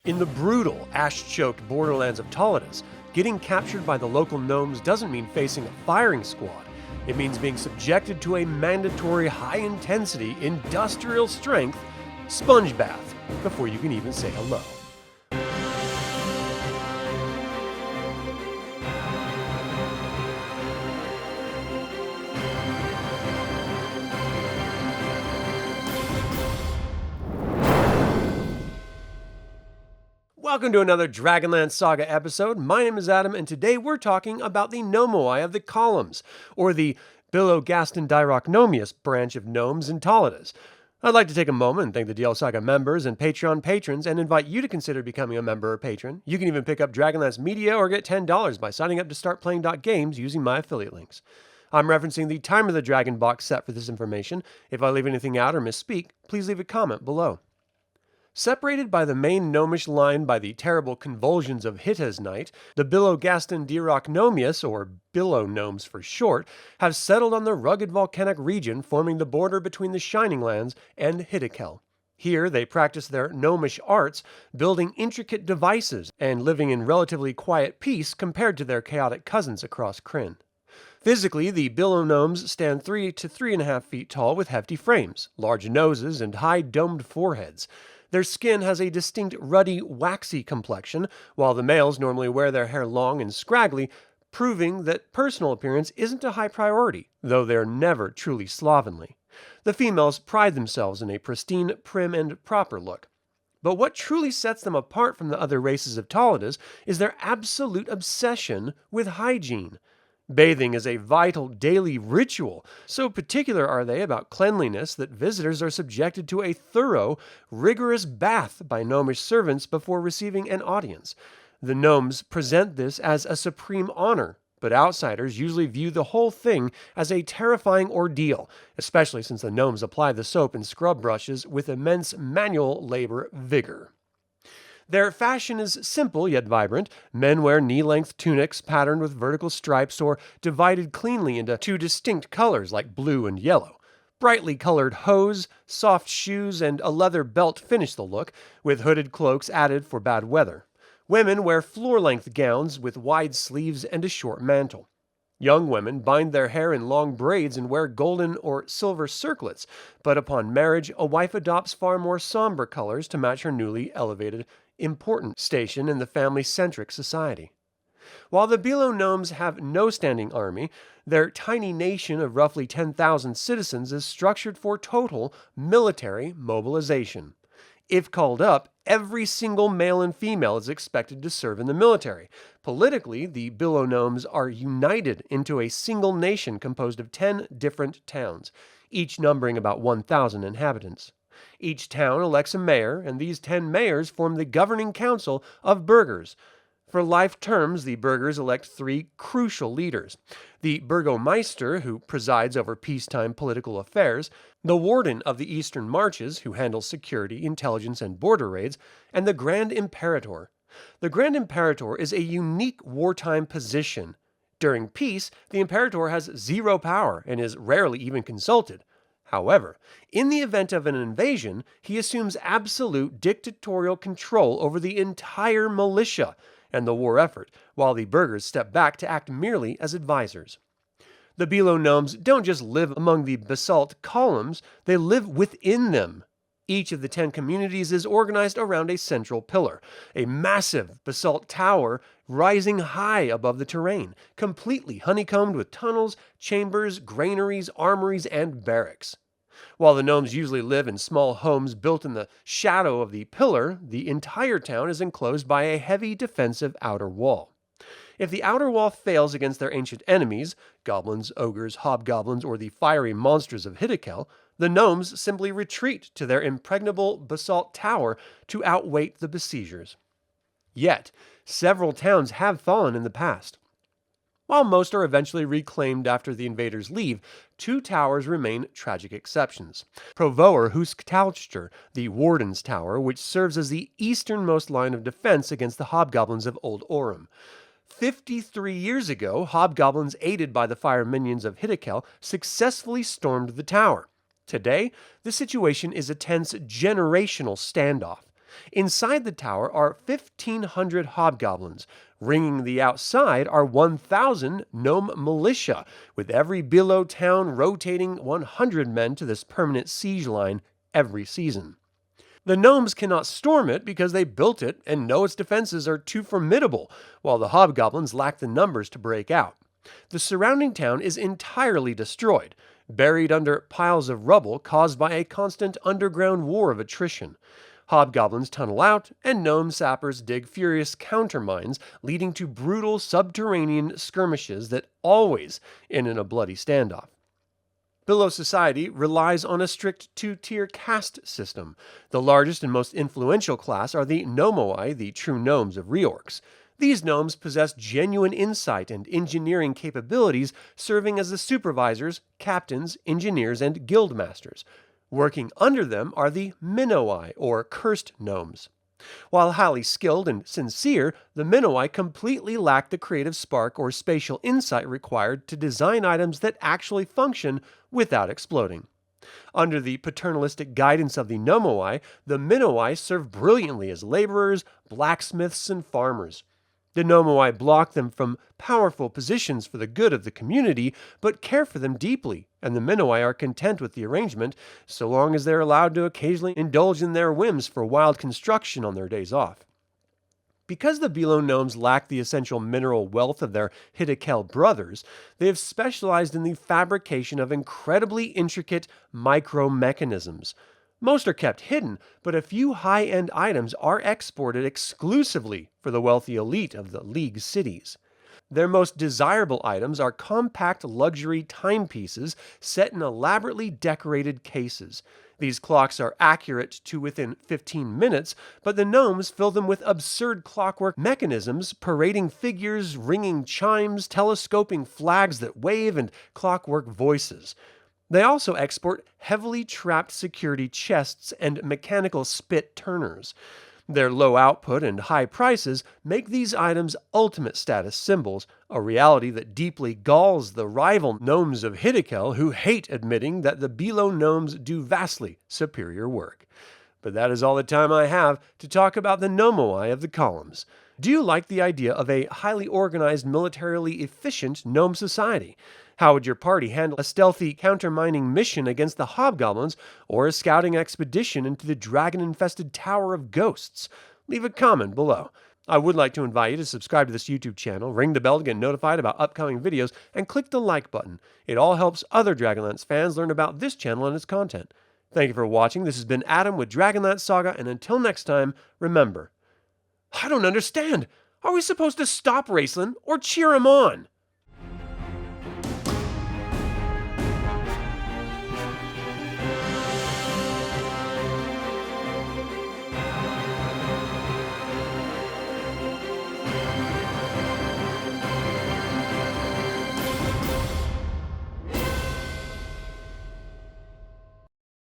In the brutal, ash-choked borderlands of Taladas, getting captured by the local gnomes doesn't mean facing a firing squad. It means being subjected to a mandatory high-intensity, industrial strength sponge bath before you can even say hello. Welcome to another DragonLance Saga episode. My name is Adam, and today we're talking about the Gnomoi of the columns, or the Bilogastandirachgnomius branch of gnomes in Taladas. I'd like to take a moment and thank the DL Saga members and Patreon patrons and invite you to consider becoming a member or patron. You can even pick up Dragonlance Media or get $10 by signing up to startplaying.games using my affiliate links. I'm referencing the Time of the Dragon box set for this information. If I leave anything out or misspeak, please leave a comment below. Separated by the main gnomish line by the terrible convulsions of Hiteh's night, the Bilogastandirachgnomius, or Bilo gnomes for short, have settled on the rugged volcanic region forming the border between the Shining Lands and Hitehkel. Here they practice their gnomish arts, building intricate devices and living in relatively quiet peace compared to their chaotic cousins across Krynn. Physically, the Bilo gnomes stand 3 to 3.5 feet tall with hefty frames, large noses, and high domed foreheads. Their skin has a distinct ruddy, waxy complexion, while the males normally wear their hair long and scraggly, proving that personal appearance isn't a high priority, though they're never truly slovenly. The females pride themselves in a pristine, prim, and proper look. But what truly sets them apart from the other races of Taladas is their absolute obsession with hygiene. Bathing is a vital daily ritual, so particular are they about cleanliness that visitors are subjected to a thorough, rigorous bath by gnomish servants before receiving an audience. The gnomes present this as a supreme honor, but outsiders usually view the whole thing as a terrifying ordeal, especially since the gnomes apply the soap and scrub brushes with immense manual labor vigor. Their fashion is simple yet vibrant. Men wear knee-length tunics patterned with vertical stripes or divided cleanly into two distinct colors like blue and yellow. Brightly colored hose, soft shoes, and a leather belt finish the look, with hooded cloaks added for bad weather. Women wear floor-length gowns with wide sleeves and a short mantle. Young women bind their hair in long braids and wear golden or silver circlets, but upon marriage, a wife adopts far more somber colors to match her newly elevated important station in the family-centric society. While the Bilo gnomes have no standing army, their tiny nation of roughly 10,000 citizens is structured for total military mobilization. If called up, every single male and female is expected to serve in the military. Politically, the Bilo gnomes are united into a single nation composed of 10 different towns, each numbering about 1,000 inhabitants. Each town elects a mayor, and these 10 mayors form the governing council of burghers. For life terms, the burghers elect 3 crucial leaders: the burgomeister, who presides over peacetime political affairs, the warden of the eastern marches, who handles security, intelligence, and border raids, and the Grand Imperator. The Grand Imperator is a unique wartime position. During peace, the Imperator has zero power and is rarely even consulted. However, in the event of an invasion, he assumes absolute dictatorial control over the entire militia and the war effort, while the burghers step back to act merely as advisors. The Bilo gnomes don't just live among the basalt columns, they live within them. Each of the 10 communities is organized around a central pillar, a massive basalt tower rising high above the terrain, completely honeycombed with tunnels, chambers, granaries, armories, and barracks. While the gnomes usually live in small homes built in the shadow of the pillar, the entire town is enclosed by a heavy defensive outer wall. If the outer wall fails against their ancient enemies, goblins, ogres, hobgoblins, or the fiery monsters of Hitehkel, the gnomes simply retreat to their impregnable basalt tower to outwait the besiegers. Yet, several towns have fallen in the past. While most are eventually reclaimed after the invaders leave, 2 towers remain tragic exceptions. Provoer Husktalchter, the Warden's Tower, which serves as the easternmost line of defense against the hobgoblins of Old Orem. 53 years ago, hobgoblins aided by the fire minions of Hitehkel successfully stormed the tower. Today, the situation is a tense generational standoff. Inside the tower are 1,500 hobgoblins. Ringing the outside are 1,000 gnome militia, with every Bilo town rotating 100 men to this permanent siege line every season. The gnomes cannot storm it because they built it and know its defenses are too formidable, while the hobgoblins lack the numbers to break out. The surrounding town is entirely destroyed, buried under piles of rubble caused by a constant underground war of attrition. Hobgoblins tunnel out, and gnome sappers dig furious countermines, leading to brutal subterranean skirmishes that always end in a bloody standoff. Bilo society relies on a strict two-tier caste system. The largest and most influential class are the Gnomoi, the true gnomes of reorcs. These gnomes possess genuine insight and engineering capabilities, serving as the supervisors, captains, engineers, and guild masters. Working under them are the Minoi, or cursed gnomes. While highly skilled and sincere, the Minoi completely lack the creative spark or spatial insight required to design items that actually function without exploding. Under the paternalistic guidance of the Gnomoi, the Minoi serve brilliantly as laborers, blacksmiths, and farmers. The Gnomoi block them from powerful positions for the good of the community, but care for them deeply, and the Minoi are content with the arrangement, so long as they are allowed to occasionally indulge in their whims for wild construction on their days off. Because the Bilo gnomes lack the essential mineral wealth of their Hitehkel brothers, they have specialized in the fabrication of incredibly intricate micro-mechanisms. Most are kept hidden, but a few high-end items are exported exclusively for the wealthy elite of the League cities. Their most desirable items are compact luxury timepieces set in elaborately decorated cases. These clocks are accurate to within 15 minutes, but the gnomes fill them with absurd clockwork mechanisms, parading figures, ringing chimes, telescoping flags that wave, and clockwork voices. They also export heavily trapped security chests and mechanical spit turners. Their low output and high prices make these items ultimate status symbols, a reality that deeply galls the rival gnomes of Hitehkel who hate admitting that the Bilo gnomes do vastly superior work. But that is all the time I have to talk about the Gnomoi of the columns. Do you like the idea of a highly organized, militarily efficient gnome society? How would your party handle a stealthy countermining mission against the hobgoblins or a scouting expedition into the dragon-infested Tower of Ghosts? Leave a comment below. I would like to invite you to subscribe to this YouTube channel, ring the bell to get notified about upcoming videos, and click the like button. It all helps other DragonLance fans learn about this channel and its content. Thank you for watching. This has been Adam with DragonLance Saga, and until next time, remember, I don't understand. Are we supposed to stop Raceland or cheer him on?